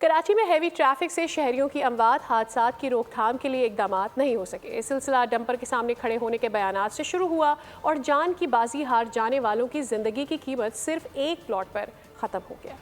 کراچی میں heavy traffic سے شہریوں کی اموات حادثات کی روک تھام کے لیے اقدامات نہیں ہو سکے۔ سلسلہ ڈمپر کے سامنے کھڑے ہونے کے بیانات سے شروع ہوا اور جان کی بازی ہار جانے والوں کی زندگی کی قیمت صرف ایک پلاٹ پر ختم ہو گیا۔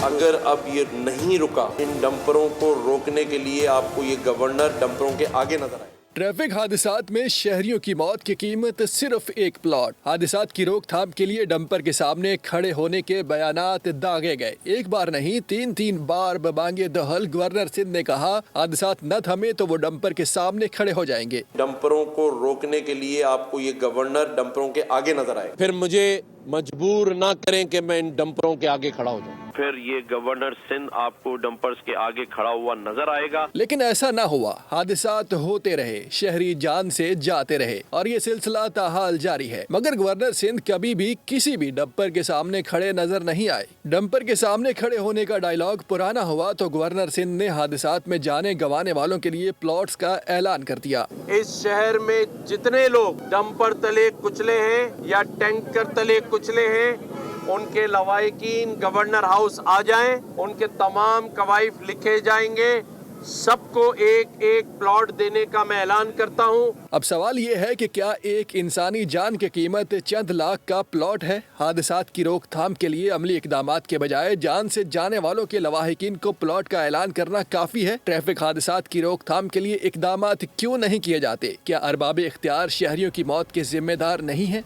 اگر اب یہ نہیں رکا، ان ڈمپروں کو روکنے کے لیے آپ کو یہ گورنر ڈمپروں کے آگے نظر آئے۔ ٹریفک حادثات میں شہریوں کی موت کی قیمت صرف ایک پلاٹ۔ حادثات کی روک تھام کے لیے ڈمپر کے سامنے کھڑے ہونے کے بیانات داغے گئے۔ ایک بار نہیں، تین بار ببانگِ دہل گورنر سندھ نے کہا حادثات نہ تھمے تو وہ ڈمپر کے سامنے کھڑے ہو جائیں گے۔ ڈمپروں کو روکنے کے لیے آپ کو یہ گورنر ڈمپروں کے آگے نظر آئے۔ پھر مجھے مجبور نہ کریں کہ میں ان ڈمپروں کے آگے کھڑا ہو جاؤں۔ پھر یہ گورنر سندھ آپ کو ڈمپرز کے آگے کھڑا ہوا نظر آئے گا۔ لیکن ایسا نہ ہوا، حادثات ہوتے رہے، شہری جان سے جاتے رہے اور یہ سلسلہ تاحال جاری ہے۔ مگر گورنر سندھ کبھی بھی کسی بھی ڈمپر کے سامنے کھڑے نظر نہیں آئے۔ ڈمپر کے سامنے کھڑے ہونے کا ڈائیلاگ پرانا ہوا تو گورنر سندھ نے حادثات میں جانیں گنوانے والوں کے لیے پلاٹس کا اعلان کر دیا۔ اس شہر میں جتنے لوگ ڈمپر تلے کچلے ہیں یا ٹینکر تلے کچلے ہیں، ان کے لواحقین گورنر ہاؤس آ جائیں، ان کے تمام کوائف لکھے جائیں گے، سب کو ایک ایک پلاٹ دینے کا میں اعلان کرتا ہوں۔ اب سوال یہ ہے کہ کیا ایک انسانی جان کی قیمت چند لاکھ کا پلاٹ ہے؟ حادثات کی روک تھام کے لیے عملی اقدامات کے بجائے جان سے جانے والوں کے لواحقین کو پلاٹ کا اعلان کرنا کافی ہے؟ ٹریفک حادثات کی روک تھام کے لیے اقدامات کیوں نہیں کیے جاتے؟ کیا ارباب اختیار شہریوں کی موت کے ذمہ دار نہیں ہیں؟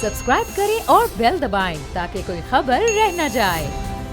سبسکرائب کریں اور بیل دبائیں تاکہ کوئی خبر رہ نہ جائے۔